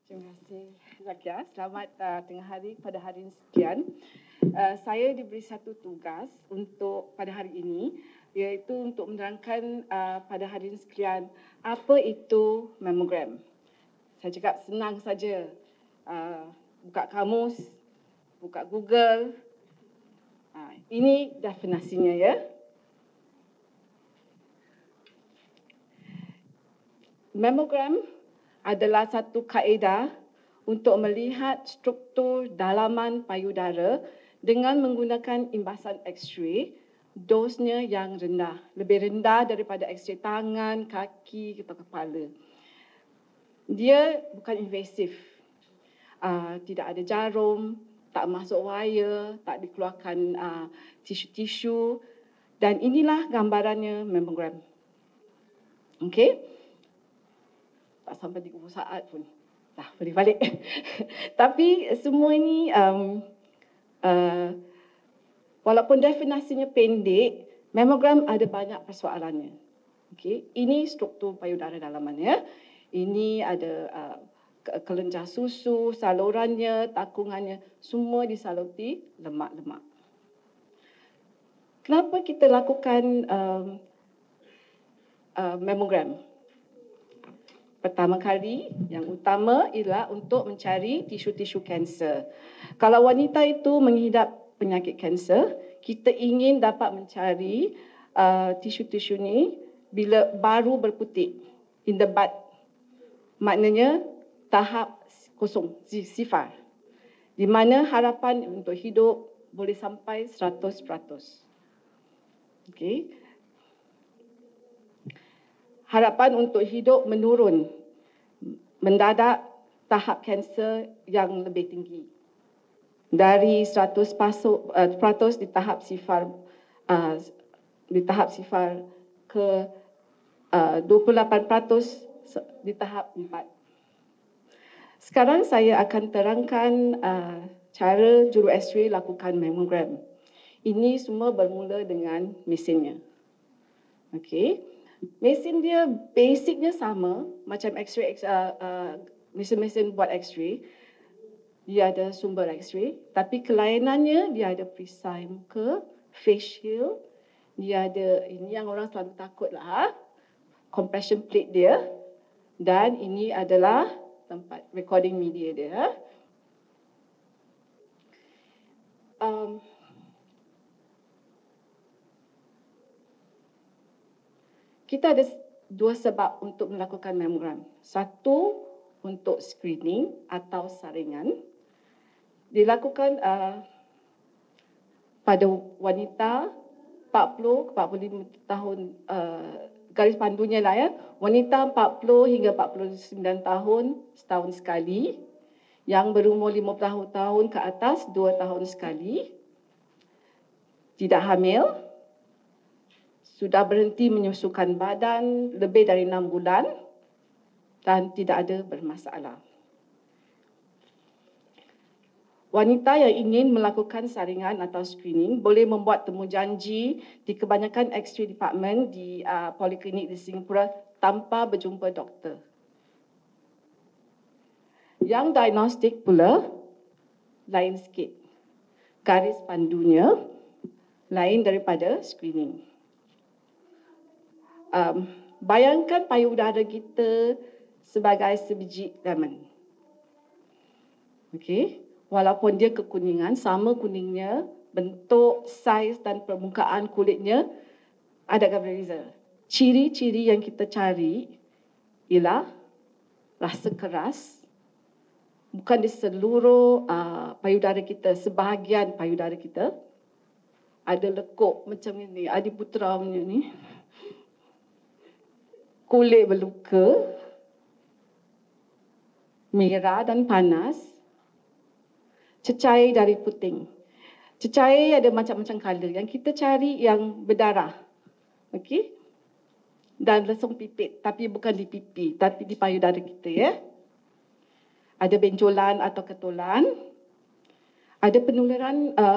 Terima kasih Zakia. Selamat tengah hari pada hari sekian. Saya diberi satu tugas untuk pada hari ini, iaitu untuk menerangkan pada hari sekian apa itu mammogram. Saya cakap senang saja. Buka kamus, buka Google. Ini definisinya ya. Mammogram adalah satu kaedah untuk melihat struktur dalaman payudara dengan menggunakan imbasan X-ray, dosnya yang rendah, lebih rendah daripada X-ray tangan, kaki atau kepala. Dia bukan invasif, tidak ada jarum, tak masuk wire, tak dikeluarkan tisu-tisu, dan inilah gambarannya mammogram. Okey. Tak sampai 30 saat pun. Dah boleh balik. Tapi semua ini, walaupun definisinya pendek, mammogram ada banyak persoalannya. Okay. Ini struktur payudara dalamannya. Ini ada kelenjar susu, salurannya, takungannya, semua disaluti lemak-lemak. Kenapa kita lakukan mammogram? Pertama kali, yang utama ialah untuk mencari tisu-tisu kanser. Kalau wanita itu mengidap penyakit kanser, kita ingin dapat mencari tisu-tisu ni bila baru berputik, in the bud. Maknanya tahap kosong, sifar. Di mana harapan untuk hidup boleh sampai 100%. Okey. Harapan untuk hidup menurun, mendadak tahap kanser yang lebih tinggi. Dari 100% di tahap sifar ke 28% di tahap 4. Sekarang saya akan terangkan cara juru X-ray lakukan mammogram. Ini semua bermula dengan mesinnya. Okey. Mesin dia basicnya sama macam X-ray, mesin-mesin buat X-ray. Dia ada sumber X-ray, tapi kelainannya dia ada Prime ke facial. Dia ada ini yang orang selalu takut lah, compression plate dia. Dan ini adalah tempat recording media dia. Kita ada dua sebab untuk melakukan mammogram. Satu, untuk screening atau saringan. Dilakukan pada wanita 40-45 tahun, garis pandunya lah ya. Wanita 40 hingga 49 tahun setahun sekali. Yang berumur 50 tahun ke atas 2 tahun sekali. Tidak hamil. Sudah berhenti menyusukan badan lebih dari 6 bulan dan tidak ada bermasalah. Wanita yang ingin melakukan saringan atau screening boleh membuat temujanji di kebanyakan X-ray department di poliklinik di Singapura tanpa berjumpa doktor. Yang diagnostik pula lain sikit. Garis pandunya lain daripada screening. Bayangkan payudara kita sebagai sebiji lemon. Okey, walaupun dia kekuningan, sama kuningnya, bentuk, saiz dan permukaan kulitnya agak berbeza. Ciri-ciri yang kita cari ialah rasa keras, bukan di seluruh payudara kita, sebahagian payudara kita ada lekuk macam ini, adiputera punya ni. Kulit berluka, merah dan panas, cecair dari puting. Cecair ada macam-macam color. Yang kita cari yang berdarah. Okey? Dan lesung pipit, tapi bukan di pipi, tapi di payudara kita ya. Ada benjolan atau ketulan. Ada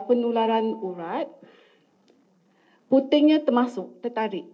penularan urat. Putingnya termasuk, tertarik.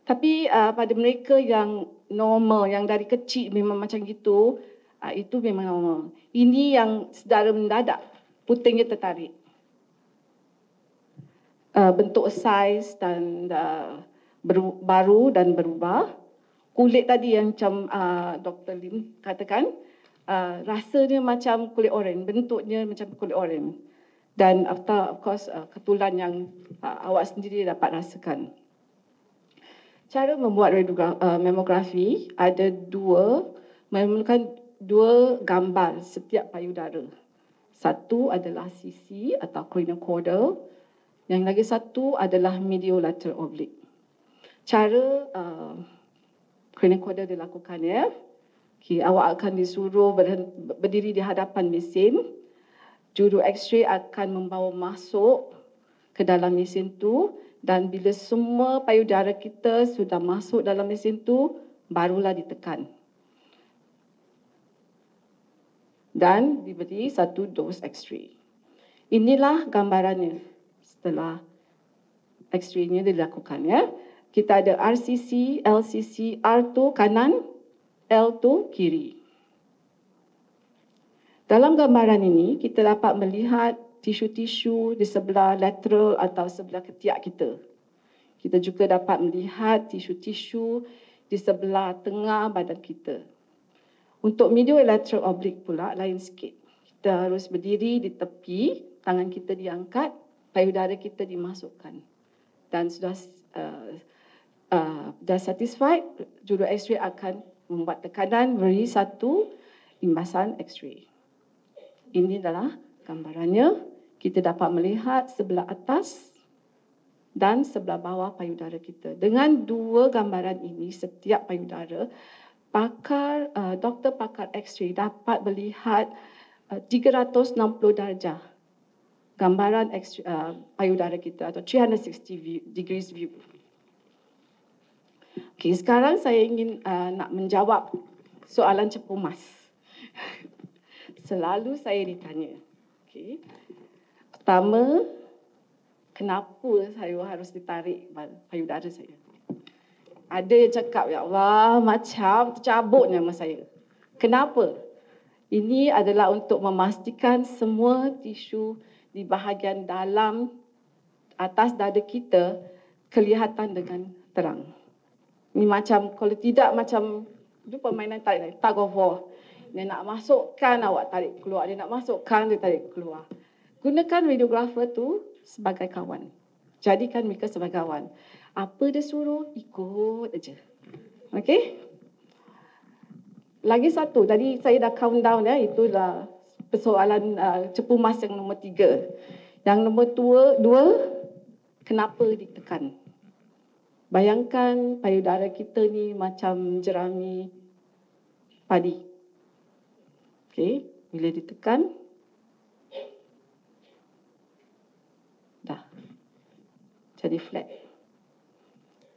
Tapi pada mereka yang normal, yang dari kecil memang macam gitu, Itu memang normal. Ini yang secara mendadak, putingnya tertarik. Bentuk saiz dan baru dan berubah. Kulit tadi yang macam Dr. Lim katakan, rasanya macam kulit oren, bentuknya macam kulit oren. Dan of course ketulan yang awak sendiri dapat rasakan. Cara membuat mamografi ada memerlukan dua gambar setiap payudara. Satu adalah CC atau craniocaudal, yang lagi satu adalah mediolateral oblique. Cara craniocaudal dilakukan ya. Okay, awak akan disuruh berdiri di hadapan mesin. Juru X-ray akan membawa masuk ke dalam mesin tu, dan bila semua payudara kita sudah masuk dalam mesin tu, barulah ditekan. Dan diberi satu dos X-ray. Inilah gambarannya setelah X-ray-nya dilakukan ya. Kita ada RCC, LCC, R tu kanan, L tu kiri. Dalam gambaran ini, kita dapat melihat tisu-tisu di sebelah lateral atau sebelah ketiak kita. Kita juga dapat melihat tisu-tisu di sebelah tengah badan kita. Untuk mediolateral oblique pula, lain sikit. Kita harus berdiri di tepi, tangan kita diangkat, payudara kita dimasukkan. Dan sudah satisfied, juru X-ray akan membuat tekanan, beri satu imbasan X-ray. Ini adalah gambarannya. Kita dapat melihat sebelah atas dan sebelah bawah payudara kita. Dengan dua gambaran ini, setiap payudara, doktor pakar X-ray dapat melihat 360 darjah gambaran payudara kita atau 360 degrees view. Okay, sekarang saya ingin nak menjawab soalan cepu mas. Selalu saya ditanya. Okay. Pertama, kenapa saya harus ditarik payudara saya? Ada yang cakap, ya Allah, macam tercabut nama saya. Kenapa? Ini adalah untuk memastikan semua tisu di bahagian dalam atas dada kita kelihatan dengan terang. Ini macam, kalau tidak macam, itu permainan tarik, tug of war. Dia nak masukkan, awak tarik keluar. Dia nak masukkan, dia tarik keluar. Gunakan radiografer tu sebagai kawan. Jadikan mereka sebagai kawan. Apa dia suruh, ikut aja. Okey? Lagi satu, tadi saya dah count down ya, itulah persoalan cepu mas yang nombor 3. Yang nombor 2, kenapa ditekan? Bayangkan payudara kita ni macam jerami padi. Okey, bila ditekan, dah jadi flat.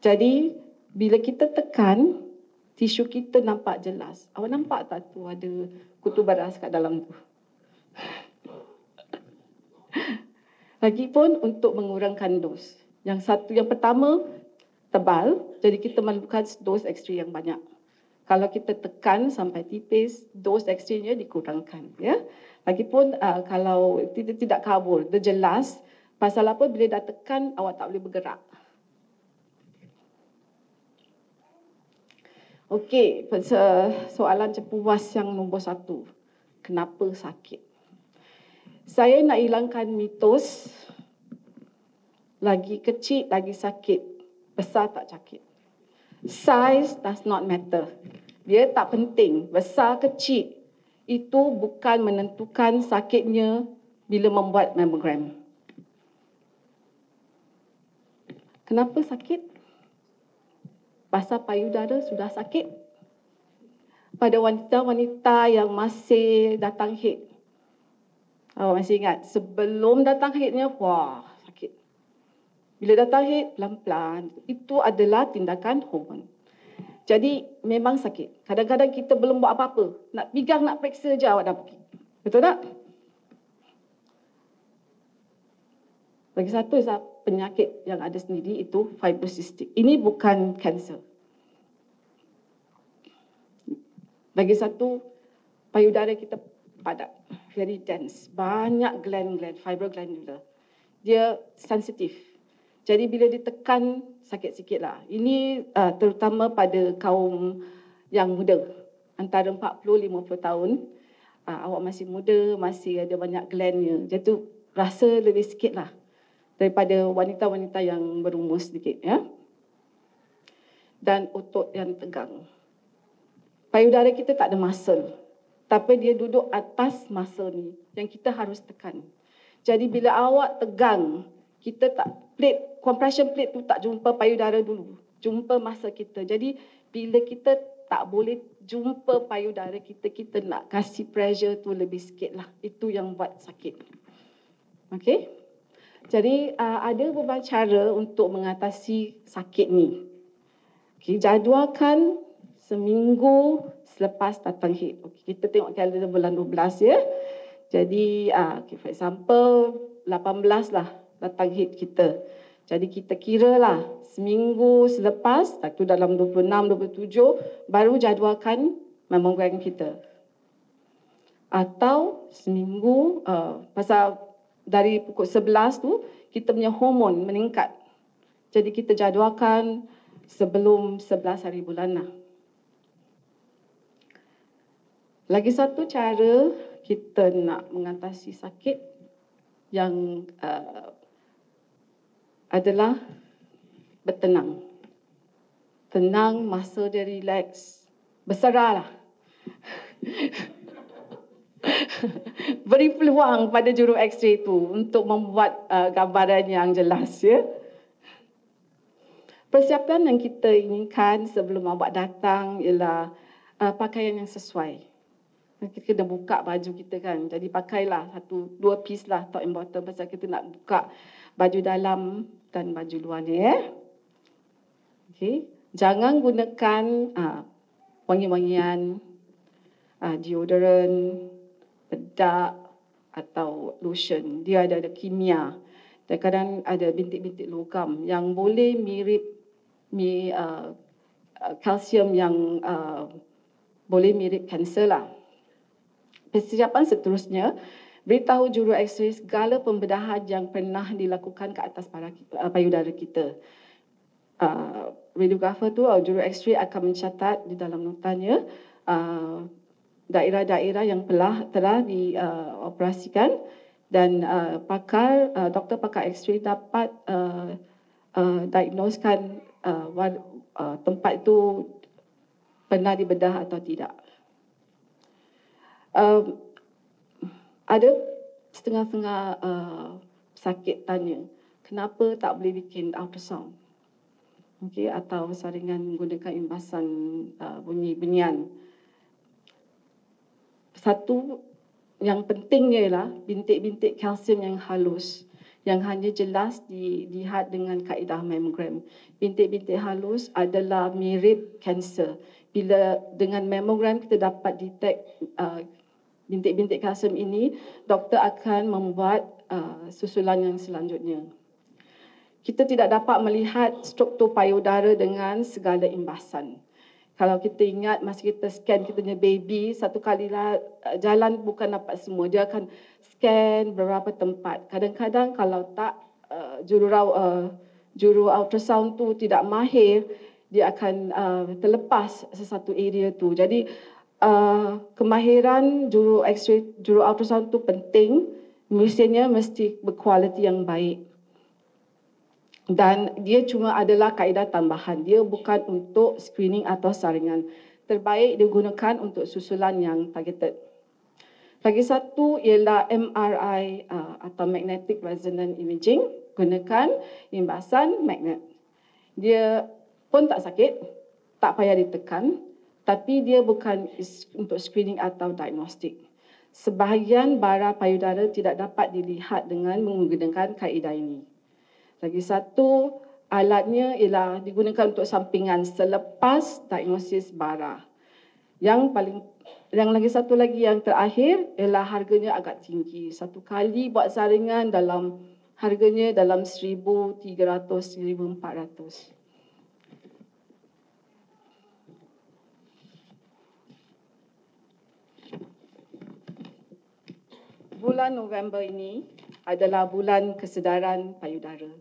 Jadi, bila kita tekan, tisu kita nampak jelas. Awak nampak tak tu ada kutu baras kat dalam tu? Lagipun untuk mengurangkan dos. Yang pertama, tebal. Jadi kita memerlukan dos X-ray yang banyak. Kalau kita tekan sampai tipis, dos X-ray-nya dikurangkan. Ya. Lagipun kalau tidak kabur, dia jelas. Pasal apa? Bila dah tekan, awak tak boleh bergerak. Okey, soalan cepu was yang nombor 1. Kenapa sakit? Saya nak hilangkan mitos, lagi kecil, lagi sakit. Besar tak sakit. Size does not matter. Dia tak penting. Besar, kecil. Itu bukan menentukan sakitnya bila membuat mammogram. Kenapa sakit? Pasal payudara sudah sakit. Pada wanita-wanita yang masih datang haid. Awak masih ingat? Sebelum datang haidnya, wah, sakit. Bila datang haid, pelan-pelan. Itu adalah tindakan hormon. Jadi, memang sakit. Kadang-kadang kita belum buat apa-apa. Nak pegang, nak periksa je awak dah pergi. Betul tak? Lagi satu penyakit yang ada sendiri itu fibrocystic. Ini bukan kanser. Lagi satu, payudara kita padat, very dense, banyak gland-gland, fibroglandular. Dia sensitif. Jadi bila ditekan, sakit sikit lah. Ini terutama pada kaum yang muda, antara 40-50 tahun. Awak masih muda, masih ada banyak glandnya. Jadi tu rasa lebih sikit lah daripada wanita-wanita yang berumur sedikit. Ya? Dan otot yang tegang. Payudara kita tak ada muscle, tapi dia duduk atas muscle ni yang kita harus tekan. Jadi bila awak tegang, kita tak compression plate tu tak jumpa payudara dulu, jumpa muscle kita. Jadi bila kita tak boleh jumpa payudara kita, kita nak kasih pressure tu lebih sikit lah. Itu yang buat sakit. Okey. Jadi ada beberapa cara untuk mengatasi sakit ni. Okay, jadualkan seminggu selepas datang haid. Okay, kita tengok kalender bulan 12 ya. Jadi okay, for example 18 lah datang haid kita. Jadi kita kira lah seminggu selepas, itu dalam 26-27 baru jadualkan mammogram kita. Atau seminggu pasal dari pukul 11 tu kita punya hormon meningkat. Jadi kita jadualkan sebelum 11 hari bulan lah. Lagi satu cara kita nak mengatasi sakit yang adalah bertenang. Tenang, masa dia relax, bersarahlah. Beri peluang pada juru X-ray tu untuk membuat gambaran yang jelas ya. Persiapan yang kita inginkan sebelum awak datang ialah pakaian yang sesuai. Kita kena buka baju kita kan. Jadi pakailah 1-2 piece lah top and bottom pasal kita nak buka baju dalam dan baju luarnya ya. Okay. Jangan gunakan wangi-wangian, deodorant, bedak atau lotion. Dia ada kimia. Dan kadang ada bintik-bintik logam yang boleh mirip kalsium yang boleh mirip kanser lah. Persiapan seterusnya, beritahu juru X-ray segala pembedahan yang pernah dilakukan ke atas payudara kita. Radiografer tu, juru X-ray akan mencatat di dalam notanya daerah-daerah yang telah dioperasikan dan doktor pakar X-ray dapat diagnoskan tempat itu pernah dibedah atau tidak. Ada setengah-setengah sakit tanya, kenapa tak boleh bikin ultrasound? Okay, atau saringan menggunakan imbasan bunyi-bunyian. Satu yang pentingnya ialah bintik-bintik kalsium yang halus yang hanya jelas dilihat dengan kaedah mammogram. Bintik-bintik halus adalah mirip kanser. Bila dengan mammogram kita dapat detect bintik-bintik kalsium ini, doktor akan membuat susulan yang selanjutnya. Kita tidak dapat melihat struktur payudara dengan segala imbasan. Kalau kita ingat masa kita scan kita punya baby, satu kalilah jalan bukan dapat semua. Dia akan scan beberapa tempat. Kadang-kadang kalau tak juru ultrasound tu tidak mahir, dia akan terlepas sesuatu area tu. Jadi kemahiran juru X-ray, juru ultrasound tu penting. Mesinnya mesti berkualiti yang baik. Dan dia cuma adalah kaedah tambahan. Dia bukan untuk screening atau saringan. Terbaik digunakan untuk susulan yang targeted. Lagi satu ialah MRI atau magnetic resonance imaging. Gunakan imbasan magnet. Dia pun tak sakit, tak payah ditekan. Tapi dia bukan untuk screening atau diagnostik. Sebahagian bara payudara tidak dapat dilihat dengan menggunakan kaedah ini. Lagi satu, alatnya ialah digunakan untuk sampingan selepas diagnosis bara. Yang lagi satu lagi yang terakhir ialah harganya agak tinggi. Satu kali buat saringan harganya dalam 1,300-1,400. bulan November ini adalah bulan kesedaran payudara.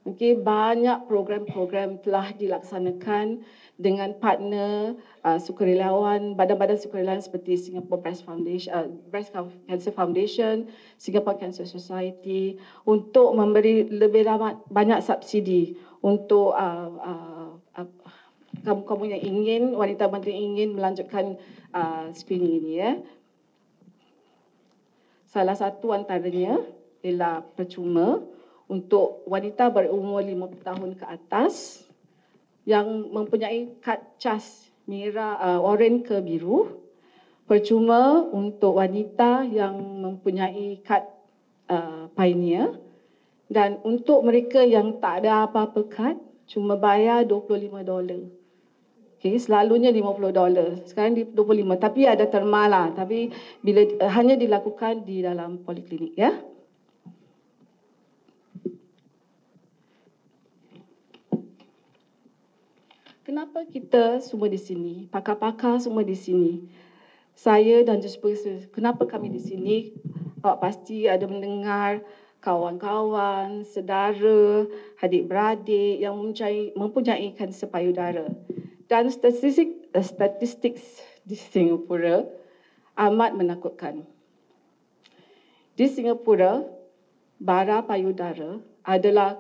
Okey, banyak program-program telah dilaksanakan dengan partner sukarelawan, badan-badan sukarelawan seperti Singapore Breast Foundation, Breast Cancer Foundation, Singapore Cancer Society untuk memberi lebih banyak subsidi untuk kamu-kamu yang ingin, wanita-wanita yang ingin melanjutkan screening ini ya. Salah satu antaranya ialah percuma untuk wanita berumur 50 tahun ke atas yang mempunyai kad CAS merah, oranye ke biru. Percuma untuk wanita yang mempunyai kad Pioneer. Dan untuk mereka yang tak ada apa-apa kad, cuma bayar $25. Okay, selalunya $50. Sekarang di 25, tapi ada terma lah. Tapi bila hanya dilakukan di dalam poliklinik ya. Kenapa kita semua di sini? Pakar-pakar semua di sini. Saya dan Juspers, kenapa kami di sini? Awak pasti ada mendengar kawan-kawan, sedara, adik-beradik yang mempunyai kanser payudara. Dan statistik di Singapura amat menakutkan. Di Singapura, bara payudara adalah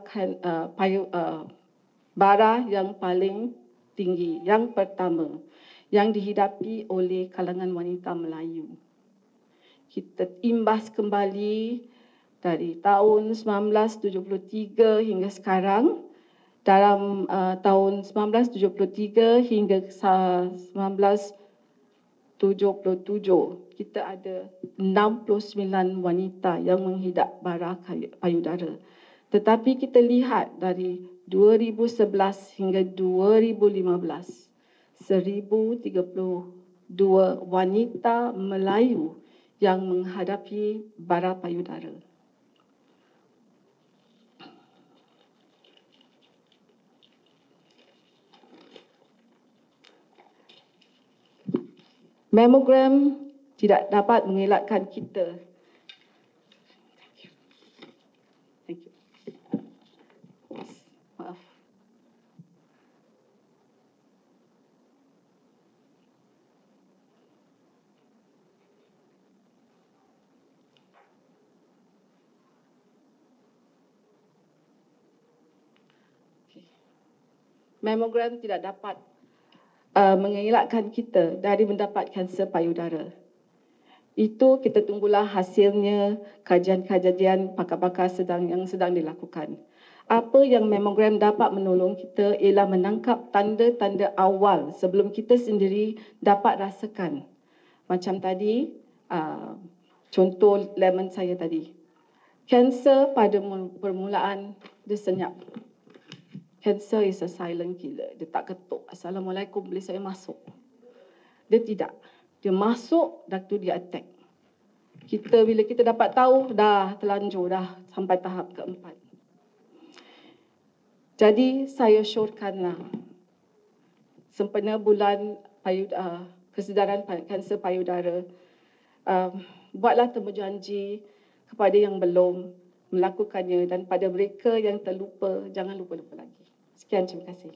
bara yang paling tinggi, yang pertama, yang dihidapi oleh kalangan wanita Melayu. Kita imbas kembali dari tahun 1973 hingga sekarang. Dalam tahun 1973 hingga 1977, kita ada 69 wanita yang menghidap bara payudara. Tetapi kita lihat dari 2011 hingga 2015, 1032 wanita Melayu yang menghadapi bara payudara. Mamogram tidak dapat mengelakkan kita. Thank you. Maaf. Mamogram tidak dapat mengelakkan kita dari mendapat kanser payudara. Itu kita tunggulah hasilnya kajian-kajian pakar-pakar yang sedang dilakukan. Apa yang mamogram dapat menolong kita ialah menangkap tanda-tanda awal sebelum kita sendiri dapat rasakan. Macam tadi, contoh lemon saya tadi. Kanser pada permulaan dia senyap. Cancer is a silent killer. Dia tak ketuk. Assalamualaikum, boleh saya masuk? Dia tidak. Dia masuk, dah tu dia attack. Bila kita dapat tahu, dah terlanjur, dah sampai tahap keempat. Jadi, saya syorkanlah sempena bulan kesedaran kanser payudara, buatlah temujanji kepada yang belum melakukannya dan pada mereka yang terlupa, jangan lupa-lupa lagi. Sekian, terima kasih.